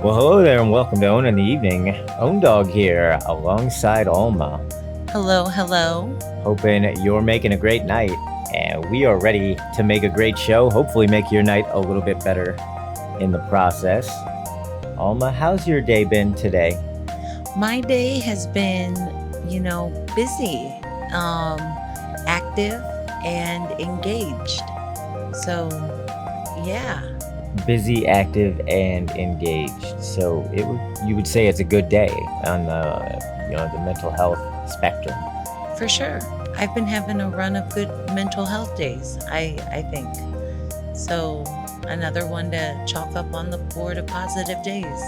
Well, hello there, and welcome to Ownin the Evening. Owndog here, alongside Alma. Hello, hello. Hoping you're making a great night, and we are ready to make a great show. Hopefully, make your night a little bit better in the process. Alma, how's your day been today? My day has been, busy, active, and engaged. So, yeah, Busy, active, and engaged. So you would say it's a good day on the mental health spectrum. for sure. I've been having a run of good mental health days, I think. So, another one to chalk up on the board of positive days.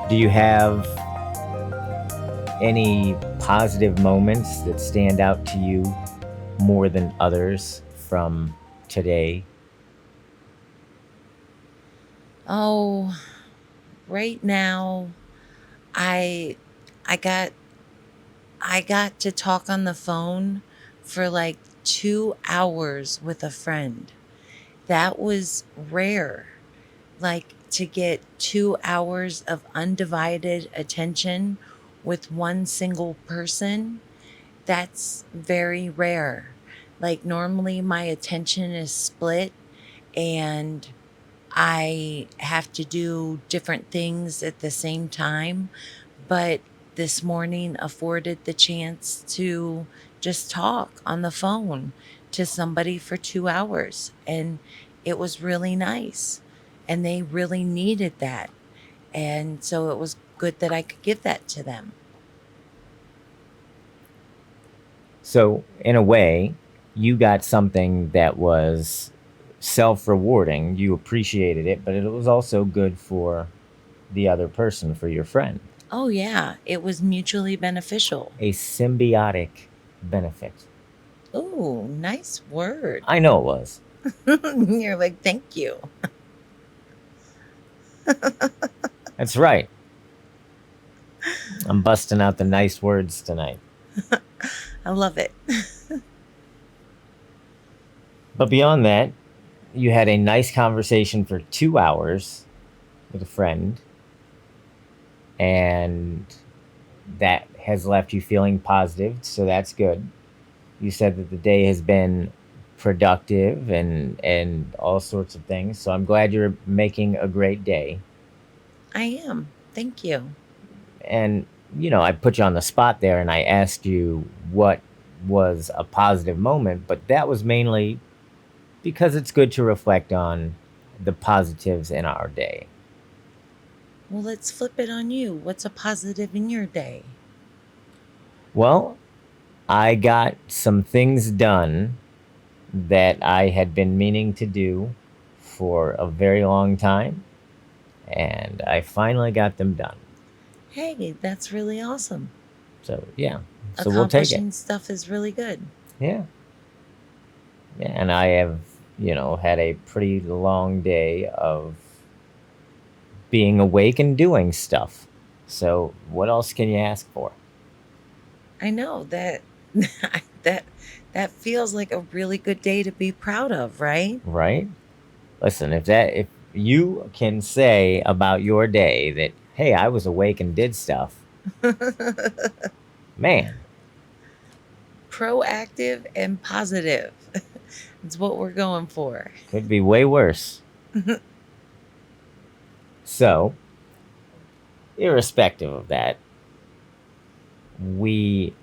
Do you have any positive moments that stand out to you more than others from today? Oh, right now, I I got I got to talk on the phone for like 2 hours with a friend. That was rare. Like to get 2 hours of undivided attention with one single person, that's very rare. Like normally my attention is split and I have to do different things at the same time. But this morning afforded the chance to just talk on the phone to somebody for 2 hours. And it was really nice. And they really needed that. And so it was good that I could give that to them. So, in a way, you got something that was self rewarding. You appreciated it, but it was also good for the other person, for your friend. Oh, yeah, it was mutually beneficial. A symbiotic benefit. Ooh, nice word. I know it was. You're like, thank you. That's right. I'm busting out the nice words tonight. I love it. But beyond that, you had a nice conversation for 2 hours with a friend, and that has left you feeling positive, so that's good. You said that the day has been productive and all sorts of things, so I'm glad you're making a great day. I am. Thank you. And I put you on the spot there and I asked you what was a positive moment, but that was mainly because it's good to reflect on the positives in our day. Well, let's flip it on you. What's a positive in your day? Well, I got some things done that I had been meaning to do for a very long time, and I finally got them done. Hey, that's really awesome. So, yeah. So we'll take it. Accomplishing stuff is really good. Yeah. Yeah, and I have, had a pretty long day of being awake and doing stuff. So, what else can you ask for? I know that that that feels like a really good day to be proud of, right? Right? Listen, if you can say about your day that, hey, I was awake and did stuff, man, Proactive and positive. It's what we're going for. could be way worse. So, irrespective of that, we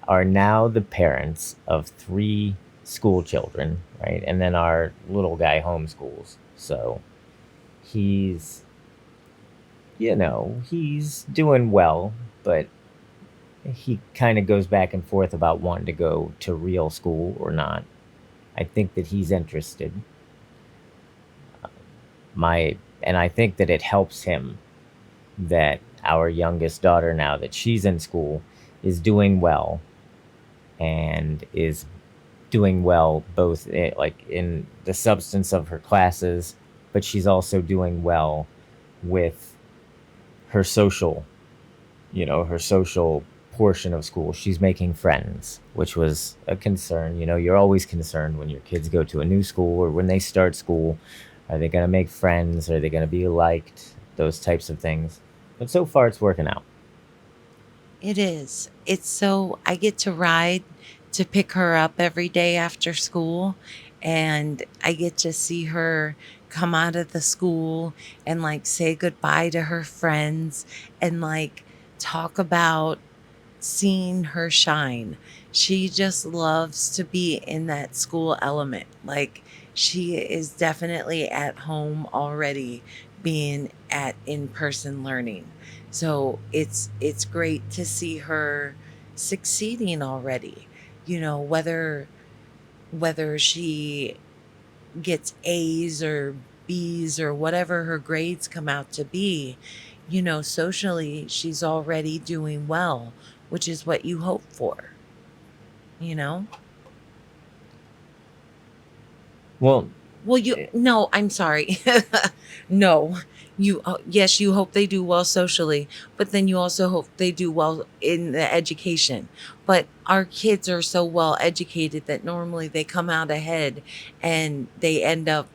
are now the parents of 3 school children, right? And then our little guy homeschools. So he's, he's doing well, but he kind of goes back and forth about wanting to go to real school or not. I think that he's interested. And I think that it helps him that our youngest daughter, now that she's in school, is doing well and is doing well both like in the substance of her classes, but she's also doing well with her social, her social portion of school. She's making friends, which was a concern. You're always concerned when your kids go to a new school or when they start school. Are they going to make friends? Are they going to be liked? Those types of things. But so far, it's working out. It is. It's so I get to ride to pick her up every day after school, and I get to see her come out of the school and like say goodbye to her friends and like talk about seeing her shine. She just loves to be in that school element. Like she is definitely at home already being at in-person learning. So it's great to see her succeeding already. You know, whether she gets A's or B's or whatever her grades come out to be, you know, socially, she's already doing well, which is what you hope for, you know? Well, Well, eh, no, I'm sorry. No, yes, you hope they do well socially, but then you also hope they do well in the education. But our kids are so well educated that normally they come out ahead and they end up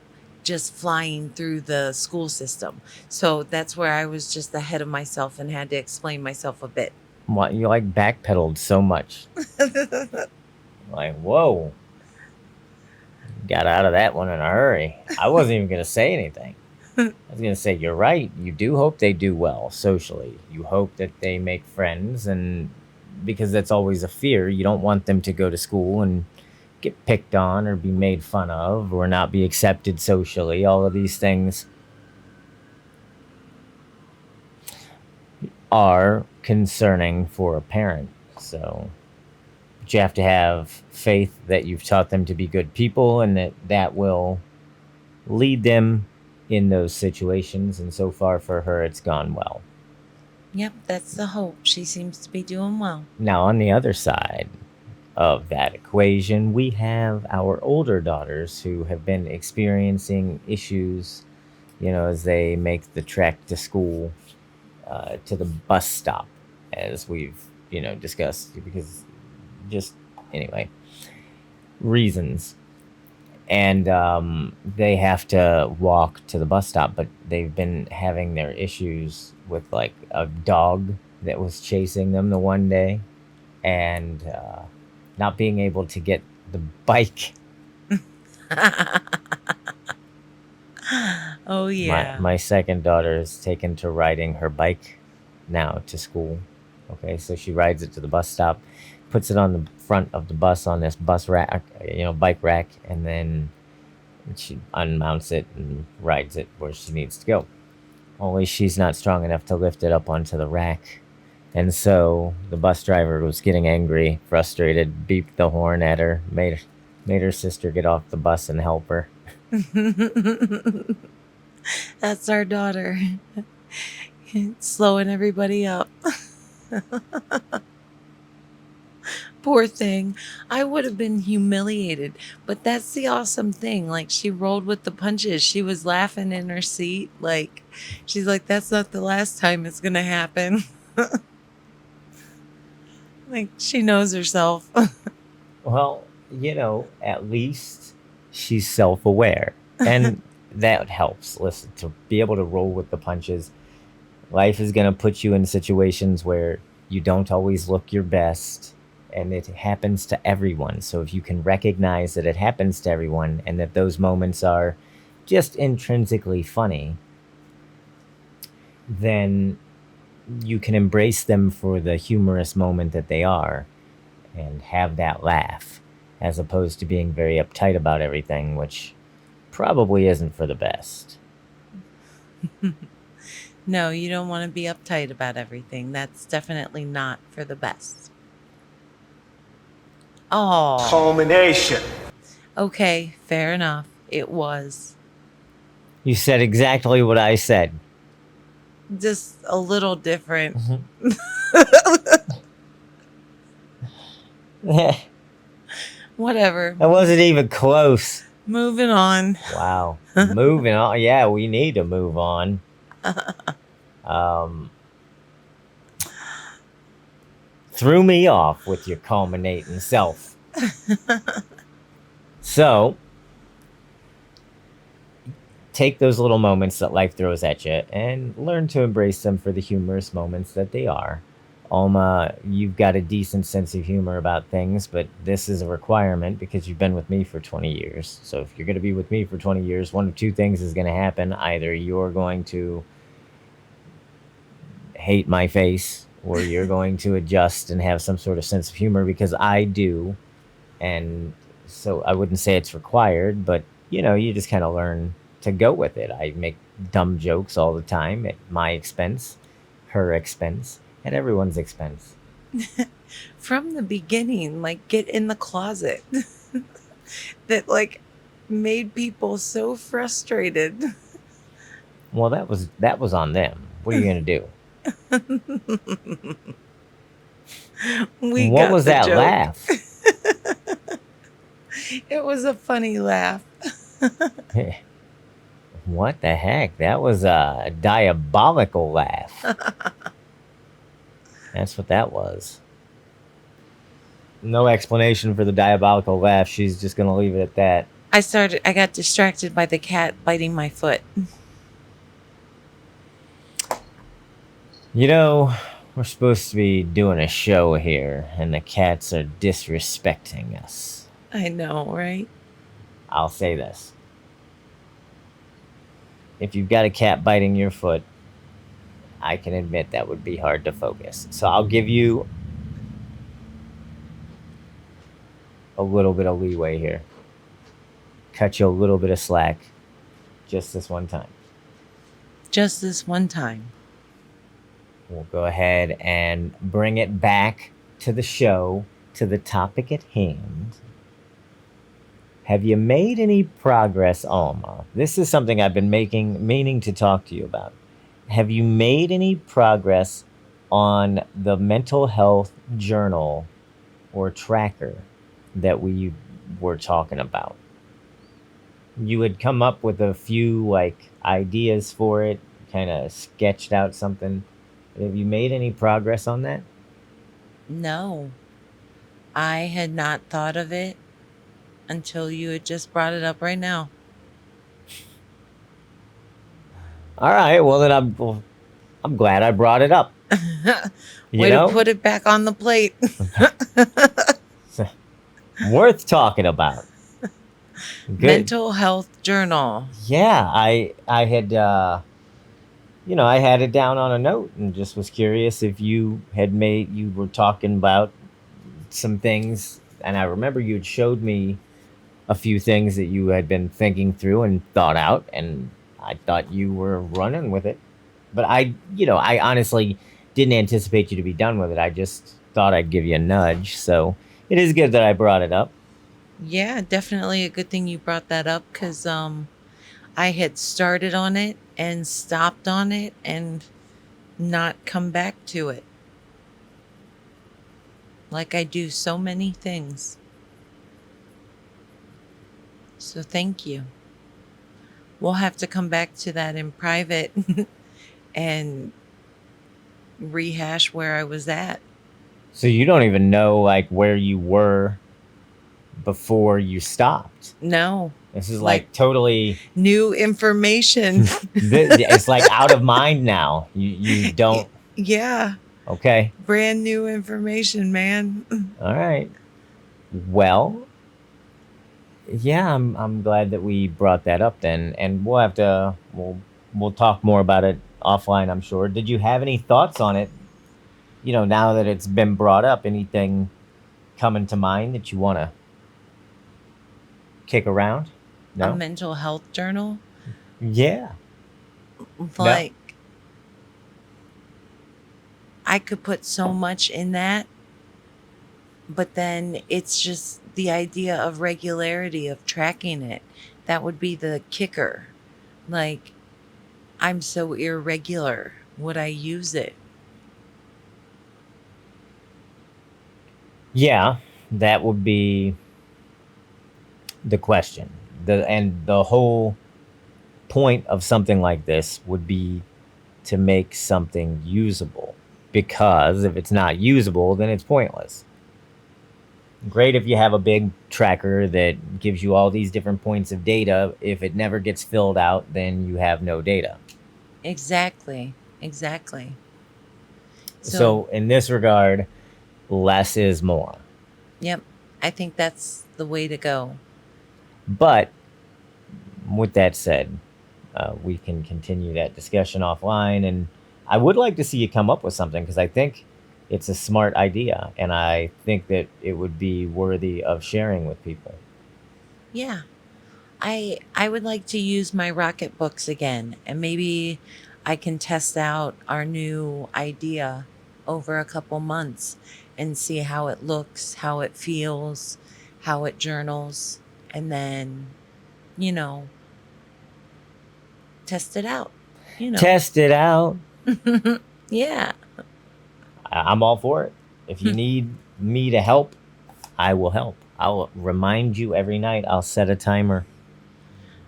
just flying through the school system. So that's where I was just ahead of myself and had to explain myself a bit. why you like backpedaled so much? Like, whoa, got out of that one in a hurry. I wasn't even going to say anything. I was going to say, you're right. You do hope they do well socially. You hope that they make friends, and because that's always a fear. You don't want them to go to school and get picked on or be made fun of or not be accepted socially. All of these things are concerning for a parent. So but you have to have faith that you've taught them to be good people and that that will lead them in those situations. And so far for her, it's gone well. Yep, that's the hope. She seems to be doing well. Now, on the other side of that equation, we have our older daughters who have been experiencing issues, as they make the trek to school, to the bus stop, as we've, discussed, because just anyway, reasons. And they have to walk to the bus stop, but they've been having their issues with like a dog that was chasing them the one day, and not being able to get the bike. Oh, My yeah. my second daughter is taken to riding her bike now to school. Okay, so she rides it to the bus stop, puts it on the front of the bus on this bus rack, bike rack, and then she unmounts it and rides it where she needs to go. Only she's not strong enough to lift it up onto the rack. And so the bus driver was getting angry, frustrated, beeped the horn at her, made her sister get off the bus and help her. That's our daughter. Slowing everybody up. Poor thing. I would have been humiliated. But that's the awesome thing. Like, she rolled with the punches. She was laughing in her seat. Like, she's like, that's not the last time it's going to happen. Like, she knows herself. Well, at least she's self aware. And that helps. Listen, to be able to roll with the punches. Life is going to put you in situations where you don't always look your best, and it happens to everyone. So if you can recognize that it happens to everyone and that those moments are just intrinsically funny, then you can embrace them for the humorous moment that they are and have that laugh, as opposed to being very uptight about everything, which probably isn't for the best. No, you don't want to be uptight about everything. That's definitely not for the best. Oh, Culmination. okay, fair enough. It was You said exactly what I said. just a little different. That Whatever. wasn't even close. Moving on. Wow. Moving on. Yeah, we need to move on. Um, threw me off with your culminating self. So, take those little moments that life throws at you and learn to embrace them for the humorous moments that they are. Alma, you've got a decent sense of humor about things, but this is a requirement because you've been with me for 20 years. So if you're going to be with me for 20 years, one of two things is going to happen. Either you're going to hate my face or you're going to adjust and have some sort of sense of humor because I do. And so I wouldn't say it's required, but you just kind of learn to go with it. I make dumb jokes all the time at my expense, her expense, at everyone's expense. From the beginning, like get in the closet that like made people so frustrated. Well, that was on them. What are you going to do? We What got was the that joke. laugh? It was a funny laugh. What the heck? That was a diabolical laugh. That's what that was. No explanation for the diabolical laugh. She's just going to leave it at that. I got distracted by the cat biting my foot. We're supposed to be doing a show here, and the cats are disrespecting us. I know, right? I'll say this. If you've got a cat biting your foot, I can admit that would be hard to focus. So I'll give you a little bit of leeway here. Cut you a little bit of slack just this one time. Just this one time. We'll go ahead and bring it back to the show, to the topic at hand. Have you made any progress, Alma? This is something I've been meaning to talk to you about. Have you made any progress on the mental health journal or tracker that we were talking about? You had come up with a few ideas for it, kind of sketched out something. Have you made any progress on that? No, I had not thought of it until you had just brought it up right now. All right, well then I'm glad I brought it up. Way to put it back on the plate. Worth talking about. Good. Mental health journal. Yeah, I had I had it down on a note and just was curious if you were talking about some things, and I remember you had showed me a few things that you had been thinking through and thought out, and I thought you were running with it. But I honestly didn't anticipate you to be done with it. I just thought I'd give you a nudge. So it is good that I brought it up. Yeah, definitely a good thing you brought that up because I had started on it and stopped on it and not come back to it. Like I do so many things. So thank you. We'll have to come back to that in private and rehash where I was at. So you don't even know where you were before you stopped. No. This is totally new information. It's out of mind now. You don't. Yeah. Okay. Brand new information, man. All right. Well, yeah, I'm glad that we brought that up then, and we'll talk more about it offline, I'm sure. Did you have any thoughts on it? Now that it's been brought up, anything coming to mind that you want to kick around? No? A mental health journal? Yeah. Like, no. I could put so much in that, but then it's just the idea of regularity, of tracking it. That would be the kicker. Like, I'm so irregular. Would I use it? Yeah, that would be the question. The whole point of something like this would be to make something usable, because if it's not usable, then it's pointless. Great if you have a big tracker that gives you all these different points of data. If it never gets filled out, then you have no data. Exactly. Exactly. So, So, in this regard, less is more. yep. I think that's the way to go. But with that said, we can continue that discussion offline. And I would like to see you come up with something because I think it's a smart idea. And I think that it would be worthy of sharing with people. Yeah. I would like to use my rocket books again, and maybe I can test out our new idea over a couple months and see how it looks, how it feels, how it journals, and then, you know, test it out, you know. Test it out. Yeah. I'm all for it. If you need me to help, I will help. I'll remind you every night. I'll set a timer.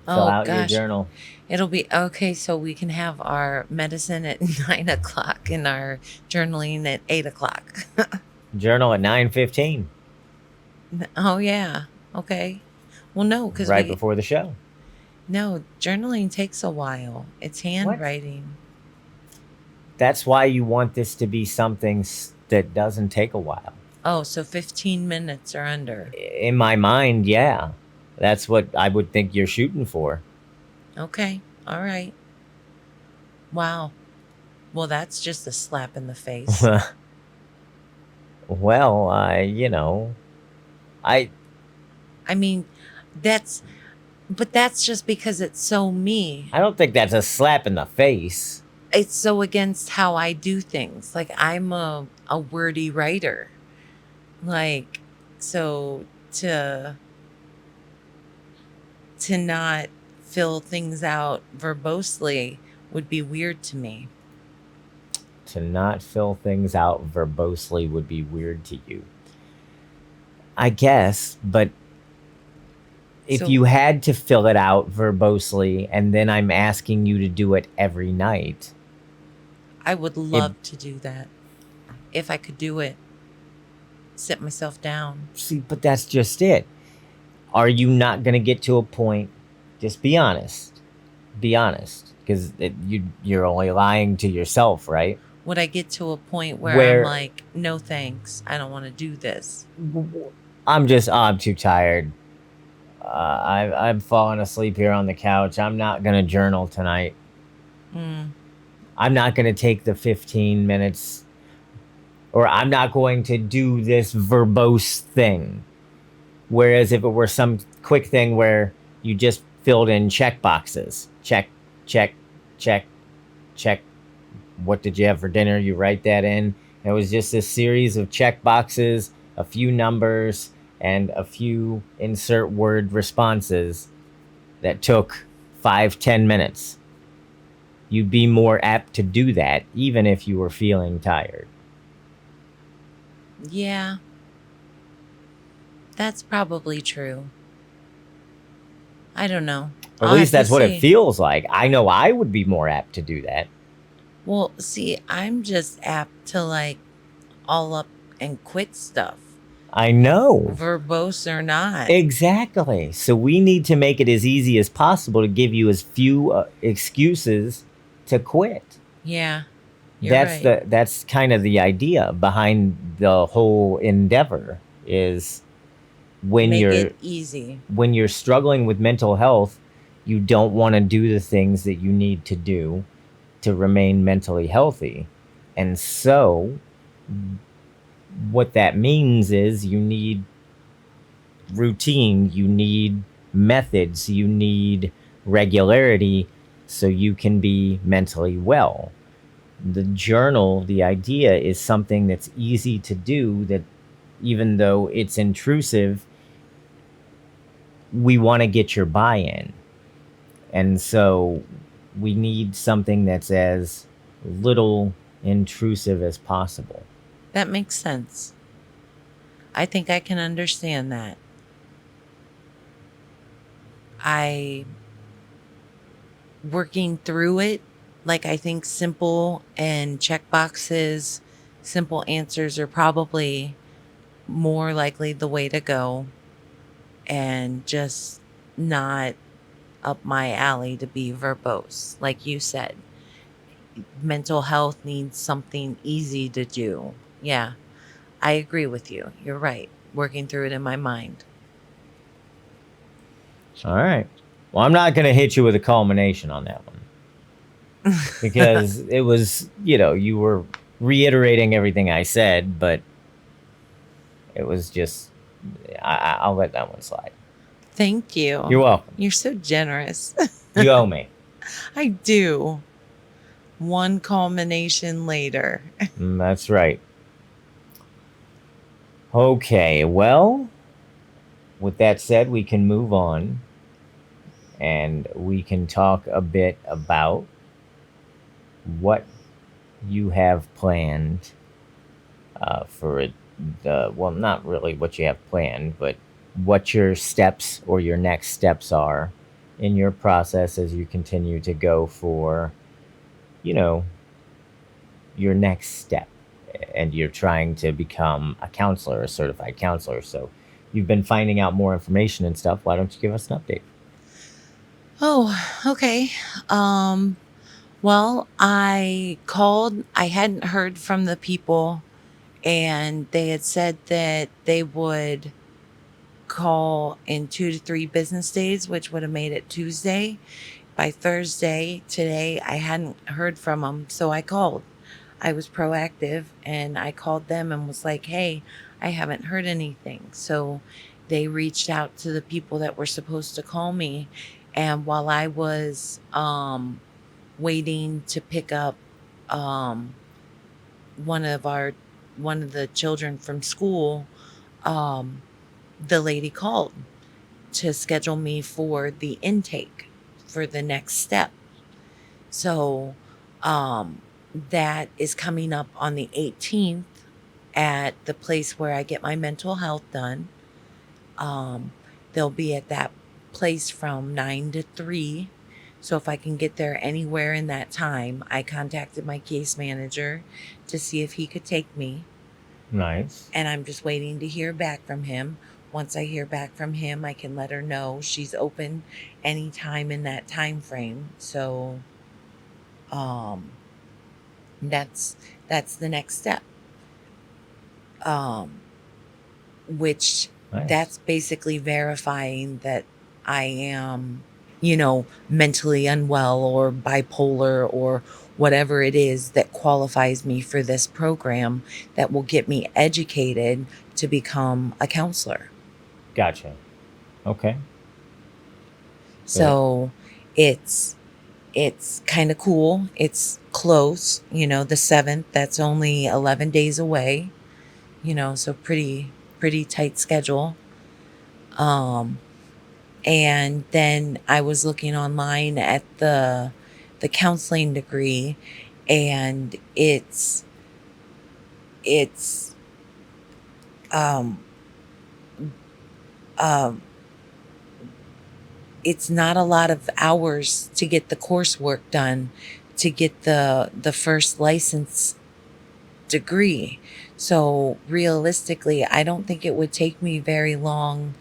Fill Oh out your gosh. journal. It'll be okay. So we can have our medicine at 9 o'clock and our journaling at 8 o'clock. Journal at 9:15, Oh, yeah. Okay. Well, no, because right before the show. no, journaling takes a while. It's What? handwriting. That's why you want this to be something that doesn't take a while. Oh, so 15 minutes or under. In my mind, yeah. That's what I would think you're shooting for. Okay. All right. Wow. Well, that's just a slap in the face. Well, I I mean, that's, but that's just because it's so me. I don't think that's a slap in the face. It's so against how I do things. Like, I'm a wordy writer. Like, so to not fill things out verbosely would be weird to me. To not fill things out verbosely would be weird to you. I guess, but if So you had to fill it out verbosely and then I'm asking you to do it every night, I would it love to do that if I could do it. Sit myself down. see, but that's just it. Are you not going to get to a point? Just be honest. Be honest, because you're only lying to yourself, right? Would I get to a point where I'm Where like, no thanks, I don't want to do this? I'm too tired. I'm falling asleep here on the couch. I'm not gonna journal tonight. Mm, I'm not gonna take the 15 minutes, or I'm not going to do this verbose thing. Whereas if it were some quick thing where you just filled in check boxes, check, check, check, check. What did you have for dinner? You write that in. It was just a series of check boxes, a few numbers, and a few insert word responses that took 5-10 minutes. You'd be more apt to do that even if you were feeling tired. yeah, that's probably true. I don't know. Or at I'll least have to that's what it see. feels like. I know I would be more apt to do that. Well, see, I'm just apt to like all up and quit stuff, I know. verbose or not. Exactly. So we need to make it as easy as possible to give you as few excuses to quit. Yeah, you're right. That's kind of the idea behind the whole endeavor is when Make you're it easy. when you're struggling with mental health, you don't want to do the things that you need to do to remain mentally healthy. And so what that means is you need routine, you need methods, you need regularity so you can be mentally well. The journal, the idea is something that's easy to do, that even though it's intrusive, we want to get your buy in. And so we need something that's as little intrusive as possible. That makes sense. I think I can understand that. I working through it, like I think simple and check boxes, simple answers are probably more likely the way to go, and just not up my alley to be verbose. Like you said, mental health needs something easy to do. Yeah, I agree with you. You're right. Working through it in my mind. All right. Well, I'm not going to hit you with a culmination on that one because it was, you were reiterating everything I said, but it was just, I'll let that one slide. Thank you. You're welcome. You're so generous. You owe me. I do. One culmination later. That's right. Okay. Well, with that said, we can move on and we can talk a bit about what you have planned for well, not really what you have planned, but what your steps or your next steps are in your process as you continue to go for, you know, your next step. And you're trying to become a counselor, a certified counselor. So you've been finding out more information and stuff. Why don't you give us an update? Oh, okay. Well, I called. I hadn't heard from the people, and they had said that they would call in 2 to 3 business days, which would have made it Tuesday. By Thursday, today, I hadn't heard from them. So I called. I was proactive and I called them and was like, hey, I haven't heard anything. So they reached out to the people that were supposed to call me. And while I was waiting to pick up um, one of our one of the children from school, um, the lady called to schedule me for the intake for the next step. So um, that is coming up on the 18th at the place where I get my mental health done. Um, they'll be at that place from 9 to 3. So if I can get there anywhere in that time, I contacted my case manager to see if he could take me. Nice. And I'm just waiting to hear back from him. Once I hear back from him, I can let her know she's open anytime in that time frame. So um, that's the next step. Um, which Nice. that's basically verifying that I am, mentally unwell or bipolar or whatever it is that qualifies me for this program that will get me educated to become a counselor. Gotcha. Okay. So it's kind of cool. It's close, the 7th, that's only 11 days away, so pretty tight schedule. Um and then I was looking online at the counseling degree, and it's um um it's not a lot of hours to get the coursework done to get the first license degree. So realistically, I don't think it would take me very long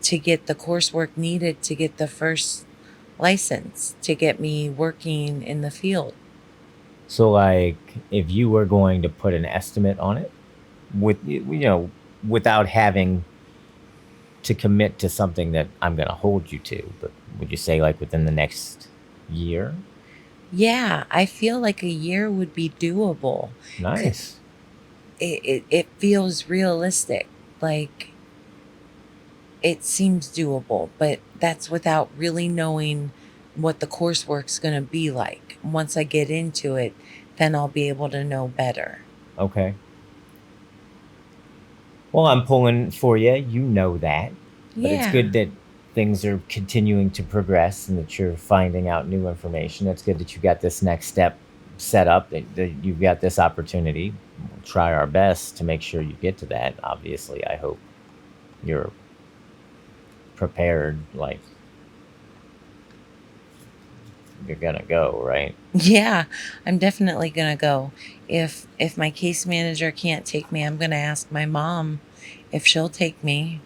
to get the coursework needed to get the first license to get me working in the field. So, like, if you were going to put an estimate on it, without having to commit to something that I'm going to hold you to, but would you say like within the next year? Yeah, I feel like a year would be doable. Nice. It feels realistic. Like it seems doable, but that's without really knowing what the coursework's going to be like. Once I get into it, then I'll be able to know better. Okay. Well, I'm pulling for you. You know that. But it's Yeah. good that things are continuing to progress and that you're finding out new information. It's good that you got this next step set up, that you've got this opportunity. We'll try our best to make sure you get to that. Obviously, I hope you're prepared, like you're gonna go, right? Yeah, I'm definitely going to go. If my case manager can't take me, I'm going to ask my mom if she'll take me,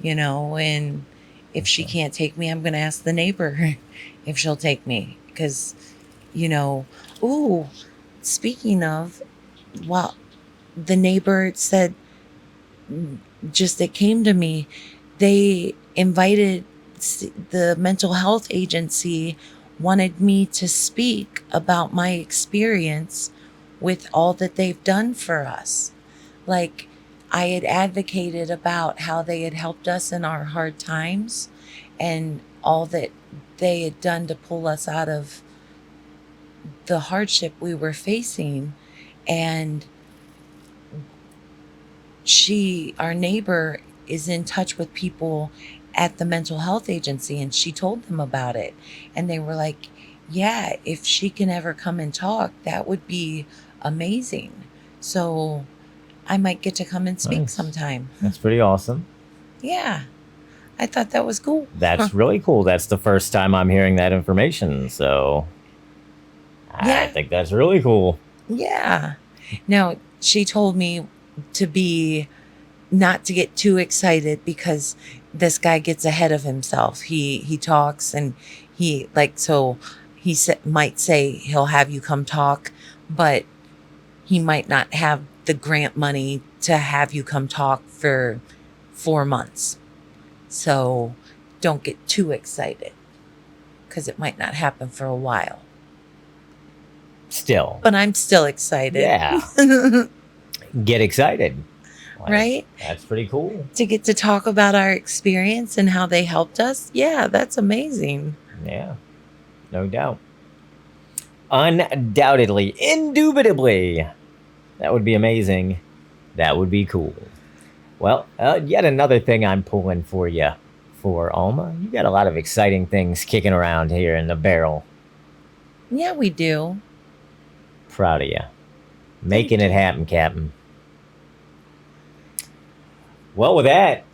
and if she Okay. can't take me, I'm going to ask the neighbor if she'll take me. Because, you know, ooh, speaking of, well, the neighbor said, just it came to me, they invited the mental health agency, wanted me to speak about my experience with all that they've done for us. Like, I had advocated about how they had helped us in our hard times and all that they had done to pull us out of the hardship we were facing. And our neighbor, is in touch with people at the mental health agency, and she told them about it. And they were like, yeah, if she can ever come and talk, that would be amazing. So I might get to come and speak Nice. sometime. That's pretty awesome. Yeah, I thought that was cool. That's really cool. That's the first time I'm hearing that information. So I Yeah, think that's really cool. yeah. Now, she told me to be not to get too excited because this guy gets ahead of himself. He talks, and might say he'll have you come talk, but he might not have the grant money to have you come talk for 4 months. So don't get too excited because it might not happen for a while. Still. But I'm still excited. Yeah. Get excited. Like, Right? that's pretty cool. To get to talk about our experience and how they helped us. Yeah, that's amazing. Yeah. No doubt. Undoubtedly. Indubitably. That would be amazing. That would be cool. Well, yet another thing I'm pulling for you for Alma. You got a lot of exciting things kicking around here in the barrel. Yeah, we do. Proud of you. Making it happen, Captain. Well, with that,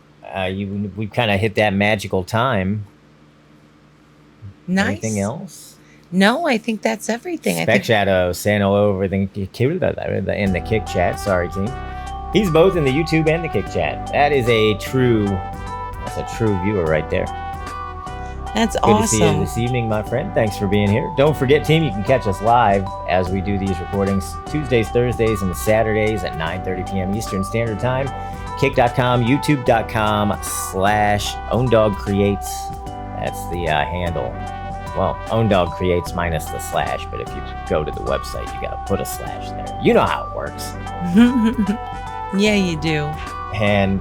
we've kind of hit that magical time. Nice. Anything else? No, I think that's everything. Spec Shadow saying hello over in the kick chat. Sorry, team. He's both in the YouTube and the kick chat. That's a true viewer right there. That's Good awesome. to see you this evening, my friend. Thanks for being here. Don't forget, team, you can catch us live as we do these recordings Tuesdays, Thursdays, and Saturdays at 9:30 p.m. Eastern Standard Time. Kick.com, youtube.com/Owndog Creates. That's the handle. Well, Owndog Creates minus the slash, but if you go to the website, you gotta put a slash there. You know how it works. Yeah, you do. And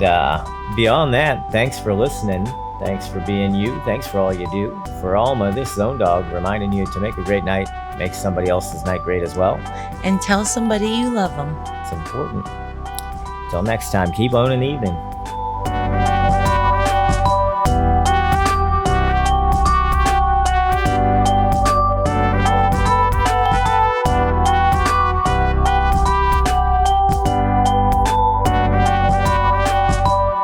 beyond that, thanks for listening. Thanks for being you. Thanks for all you do. For Alma, this is Owndog reminding you to make a great night, make somebody else's night great as well. And tell somebody you love them. It's important. Until next time, keep owning the evening.